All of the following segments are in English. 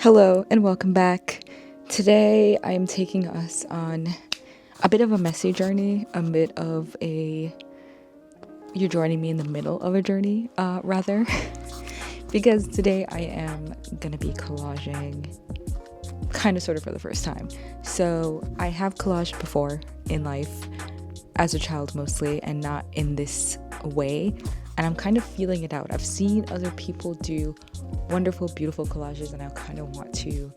Hello and welcome back. Today I am taking us on a bit of a messy journey, you're joining me in the middle of a journey, rather, because today I am gonna be collaging kind of sort of for the first time. So I have collaged before in life, as a child mostly, and not in this way, and I'm kind of feeling it out. I've seen other people do wonderful, beautiful collages, and I kind of want to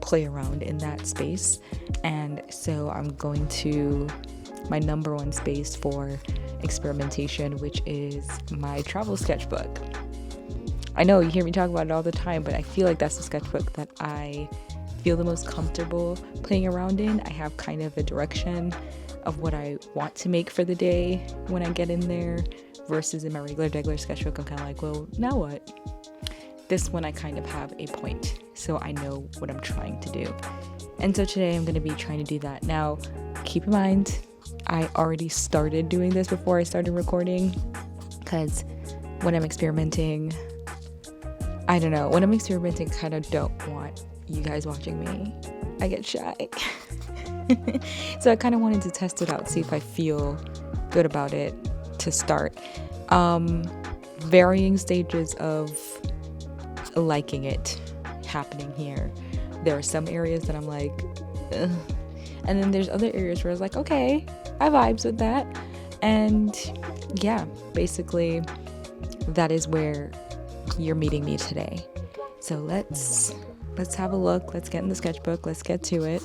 play around in that space. And so I'm going to my number one space for experimentation, which is my travel sketchbook. I know you hear me talk about it all the time, but I feel like that's the sketchbook that I feel the most comfortable playing around in. I have kind of a direction of what I want to make for the day when I get in there, versus in my regular sketchbook I'm kind of like, well, now what? This one I kind of have a point, so I know what I'm trying to do. And so today I'm going to be trying to do that. Now, keep in mind, I already started doing this before I started recording, because when I'm experimenting, I kind of don't want you guys watching me. I get shy. So I kind of wanted to test it out, see if I feel good about it to start. Varying stages of liking it happening here. There are some areas that I'm like, ugh. And then there's other areas where I was like, okay, I vibes with that. And yeah, basically that is where you're meeting me today. So let's have a look. Let's get in the sketchbook. Let's get to it.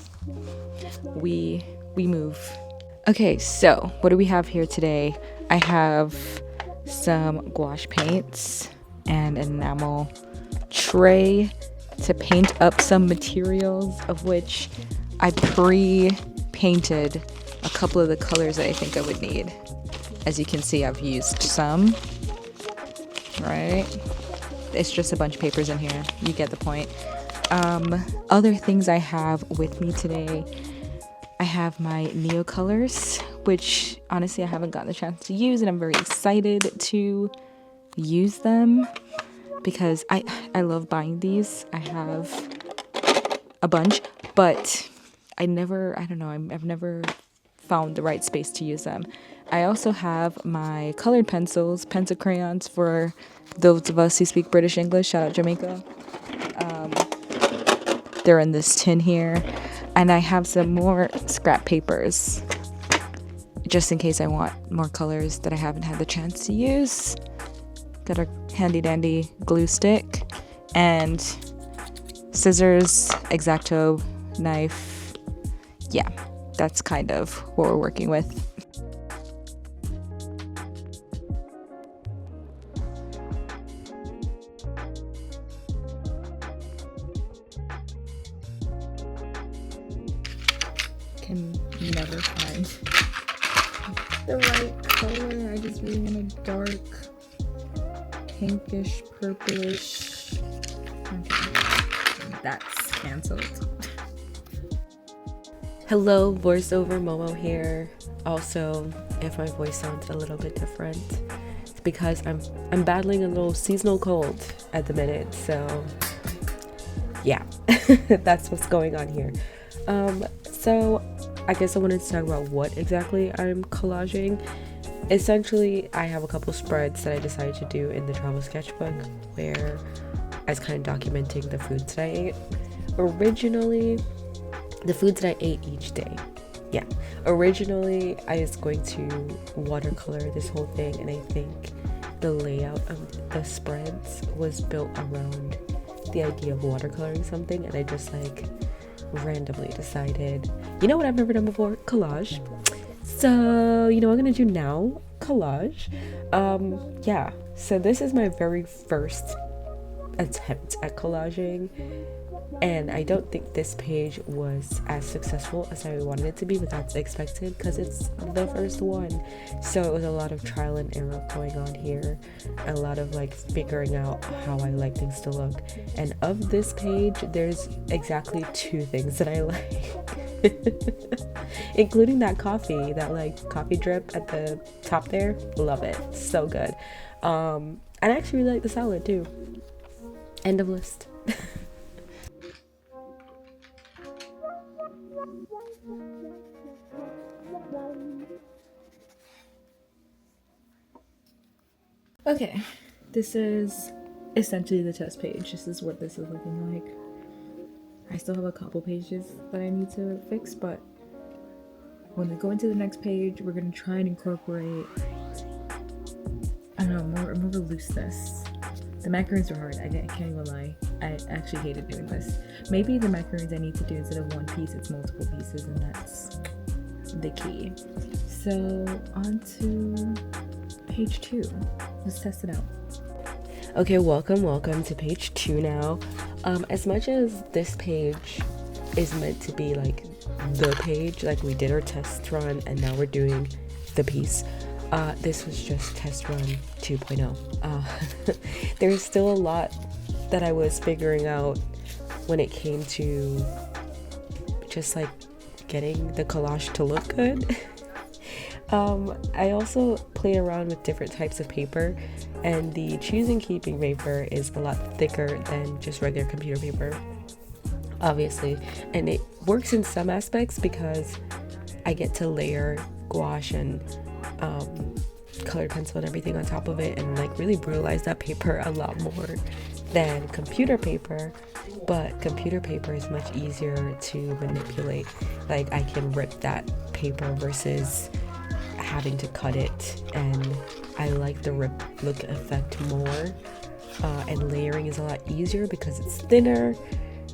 We move. Okay, so what do we have here today? I have some gouache paints and an enamel tray to paint up some materials, of which I pre-painted a couple of the colors that I think I would need. As you can see, I've used some, right? It's just a bunch of papers in here. You get the point. Other things I have with me today, I have my Neo colors, which honestly I haven't gotten the chance to use, and I'm very excited to use them because I love buying these. I have a bunch, but I've never found the right space to use them. I also have my colored pencils, pencil crayons for those of us who speak British English. Shout out Jamaica. They're in this tin here. And I have some more scrap papers, just in case I want more colors that I haven't had the chance to use. Got a handy dandy glue stick and scissors, X-Acto knife. Yeah, that's kind of what we're working with. Can never find the right color. I just really want a dark pinkish purplish. Okay, that's canceled. Hello, voiceover Momo here. Also, if my voice sounds a little bit different, it's because I'm battling a little seasonal cold at the minute. So yeah, that's what's going on here. So I guess I wanted to talk about what exactly I'm collaging. Essentially, I have a couple spreads that I decided to do in the travel sketchbook where I was kind of documenting the foods that I ate. Originally, the foods that I ate each day. Yeah. Originally, I was going to watercolor this whole thing, and I think the layout of the spreads was built around the idea of watercoloring something, and I just randomly decided, you know what I've never done before? Collage. So, you know what I'm gonna do now? Collage. Yeah. So this is my very first attempt at collaging, and I don't think this page was as successful as I wanted it to be, but that's expected because it's the first one. So it was a lot of trial and error going on here, a lot of figuring out how I like things to look. And of this page, there's exactly 2 things that I like, including that coffee, coffee drip at the top there. Love it, so good. And I actually really like the salad too. End of list. Okay, this is essentially the test page. This is what this is looking like. I still have a couple pages that I need to fix, but when we go into the next page, we're gonna try and incorporate, I don't know, more looseness. The macaroons are hard. I can't even lie. I actually hated doing this. Maybe the macaroons I need to do instead of one piece, it's multiple pieces, and that's the key. So on to page 2. Let's test it out. Okay, welcome to page 2 now. As much as this page is meant to be like the page, like we did our test run and now we're doing the piece, this was just test run 2.0. There's still a lot that I was figuring out when it came to just like getting the collage to look good. I also played around with different types of paper, and the choose and keeping paper is a lot thicker than just regular computer paper, obviously, and it works in some aspects because I get to layer gouache and colored pencil and everything on top of it and like really brutalize that paper a lot more than computer paper. But computer paper is much easier to manipulate. Like I can rip that paper versus having to cut it, and I like the rip look effect more, and layering is a lot easier because it's thinner,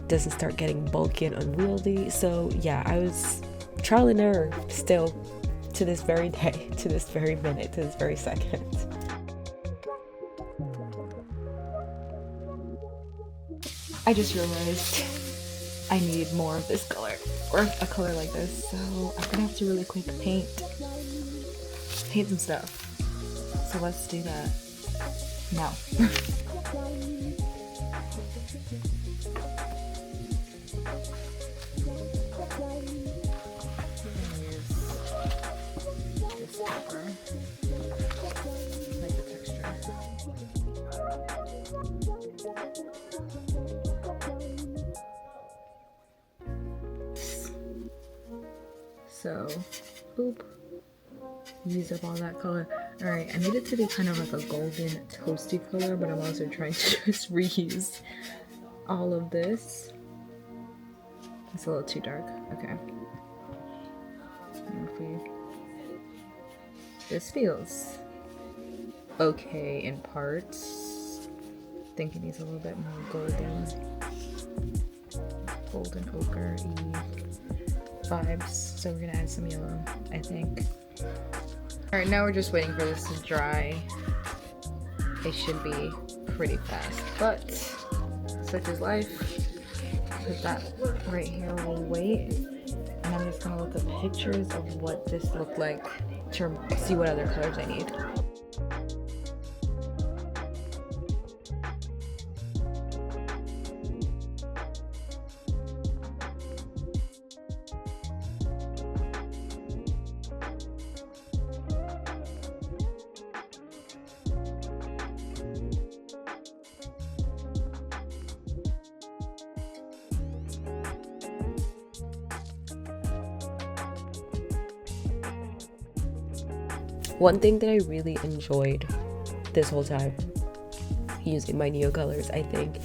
doesn't start getting bulky and unwieldy. So yeah, I was trial and error still to this very day, to this very minute, to this very second. I just realized I need more of this color, or a color like this, so I'm gonna have to really quick paint some stuff. So let's do that now. This paper. I like the texture. So, boop. Use up all that color. Alright, I need it to be kind of like a golden toasty color, but I'm also trying to just reuse all of this. It's a little too dark. Okay. This feels okay in parts. I think it needs a little bit more golden ochre-y vibes. So we're gonna add some yellow, I think. Alright, now we're just waiting for this to dry. It should be pretty fast, but such is life. Put that right here, we'll wait. And I'm just gonna look at pictures of what this looked like to see what other colors I need. One thing that I really enjoyed this whole time using my Neo colors, I think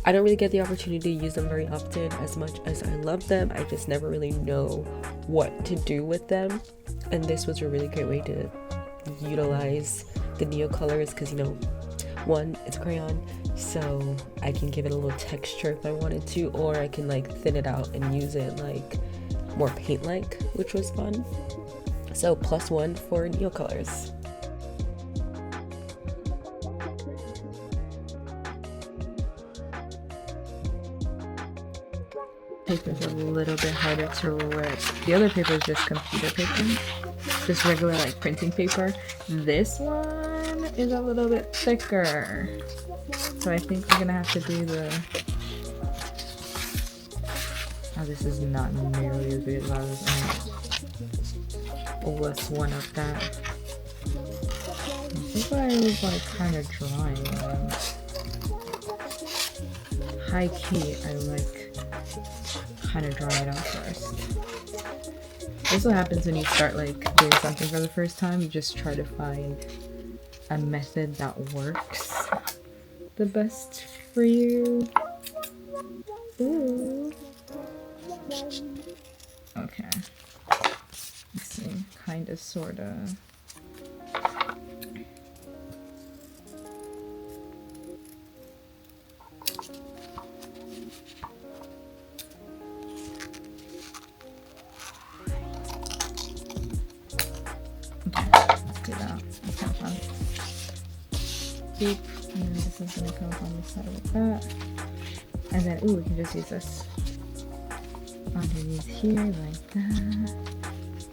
I don't really get the opportunity to use them very often. As much as I love them, I just never really know what to do with them, and this was a really great way to utilize the Neo colors because, you know, one, it's a crayon, so I can give it a little texture if I wanted to, or I can like thin it out and use it like more paint-like, which was fun. So +1 for Neo colors. Paper's a little bit harder to rip. The other paper is just computer paper, just regular like printing paper. This one is a little bit thicker, so I think we're gonna have to do the. Oh, this is not nearly as big as I was. Let's one up that. I think I was like kind of drawing them. High key, I like kind of drawing it out first. This is what happens when you start like doing something for the first time. You just try to find a method that works the best for you. Ooh. Okay. Let's see. Kind of, sort of. Okay, let's do that. That's kind of fun. Boop. And then this is going to come on the side like that. And then, ooh, we can just use this underneath here like that.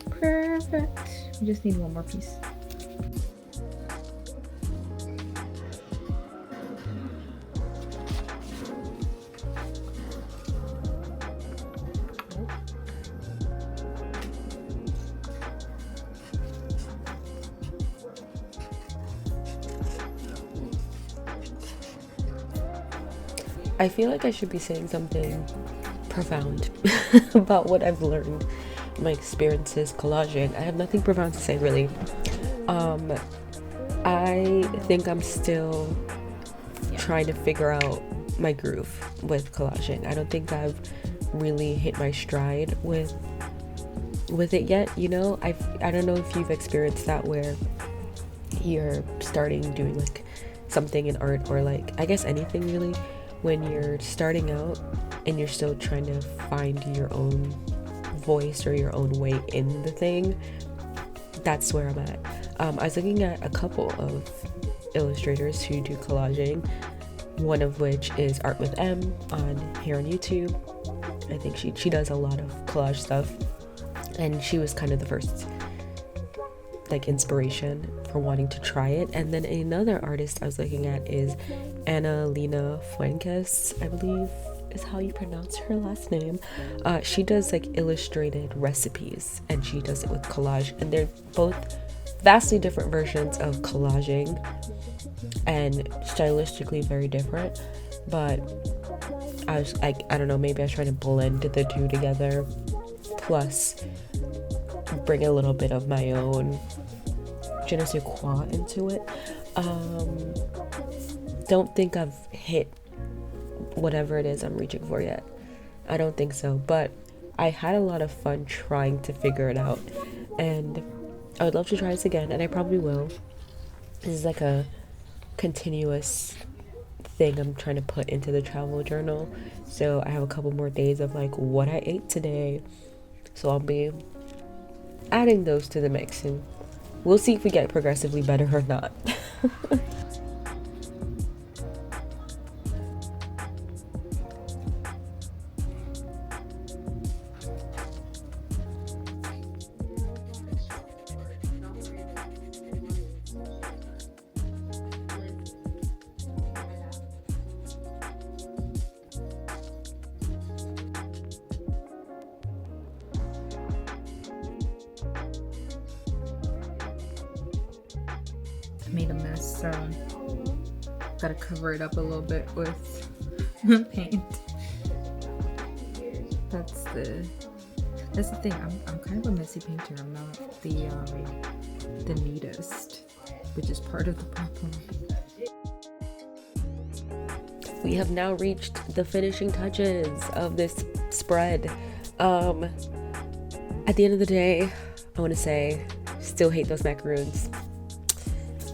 Perfect. We just need one more piece. I feel like I should be saying something profound about what I've learned, my experiences collaging. I have nothing profound to say, really. I think I'm still trying to figure out my groove with collaging. I don't think I've really hit my stride with it yet, you know? I don't know if you've experienced that where you're starting doing like something in art, or like I guess anything really, when you're starting out and you're still trying to find your own voice or your own way in the thing. That's where I'm at. I was looking at a couple of illustrators who do collaging, one of which is Art with M here on YouTube. I think she does a lot of collage stuff, and she was kind of the first like inspiration for wanting to try it. And then another artist I was looking at is Ana Lina Fuentes, I believe is how you pronounce her last name. She does like illustrated recipes, and she does it with collage, and they're both vastly different versions of collaging and stylistically very different. But I was like, I don't know, maybe I was trying to blend the two together, plus bring a little bit of my own je ne sais quoi into it. Don't think I've hit whatever it is I'm reaching for yet. I don't think so, but I had a lot of fun trying to figure it out, and I would love to try this again, and I probably will. This is like a continuous thing I'm trying to put into the travel journal, so I have a couple more days of like what I ate today, so I'll be adding those to the mix, and we'll see if we get progressively better or not. Made a mess, so gotta cover it up a little bit with paint. That's the thing. I'm kind of a messy painter. I'm not the neatest, which is part of the problem. We have now reached the finishing touches of this spread. At the end of the day, I want to say, still hate those macaroons.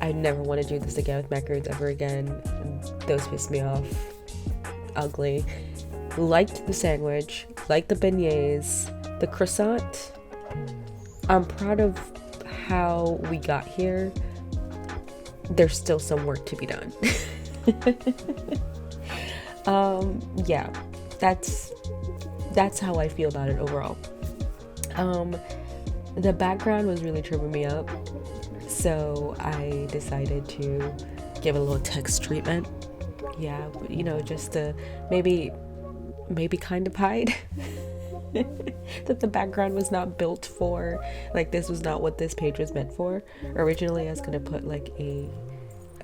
I never want to do this again with macaroons ever again. Those piss me off. Ugly. Liked the sandwich, liked the beignets, the croissant. I'm proud of how we got here. There's still some work to be done. Yeah, that's how I feel about it overall. The background was really tripping me up, so I decided to give it a little text treatment. Yeah, you know, just to maybe kind of hide that the background was not built for, like, this was not what this page was meant for. Originally I was gonna put like a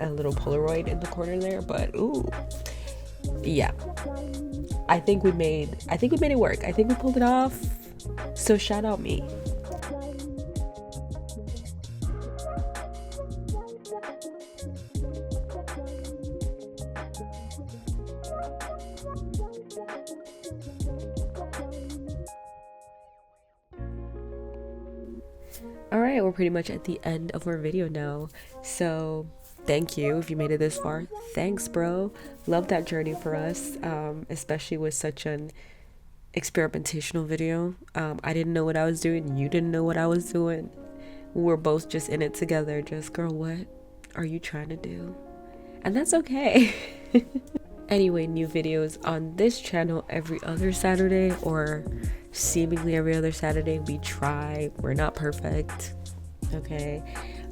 little Polaroid in the corner there, but ooh, yeah, I think we made it work. I think we pulled it off, so shout out me. All right, we're pretty much at the end of our video now. So thank you if you made it this far. Thanks, bro. Love that journey for us, especially with such an experimentational video. I didn't know what I was doing. You didn't know what I was doing. We were both just in it together. Just, girl, what are you trying to do? And that's okay. Anyway, new videos on this channel every other Saturday, or seemingly every other Saturday. We try. We're not perfect. Okay.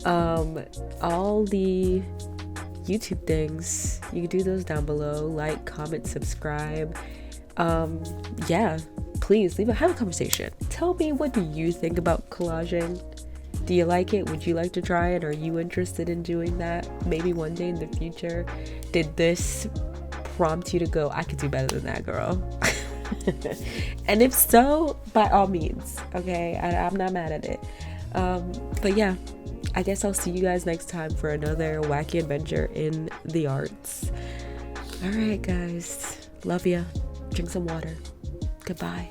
All the YouTube things, you can do those down below. Like, comment, subscribe. Yeah, please have a conversation. Tell me, what do you think about collaging? Do you like it? Would you like to try it? Are you interested in doing that maybe one day in the future? Did this prompt you to go, I could do better than that, girl? And if so, by all means, okay? I'm not mad at it. But yeah, I guess I'll see you guys next time for another wacky adventure in the arts. All right, guys, love ya. Drink some water. Goodbye.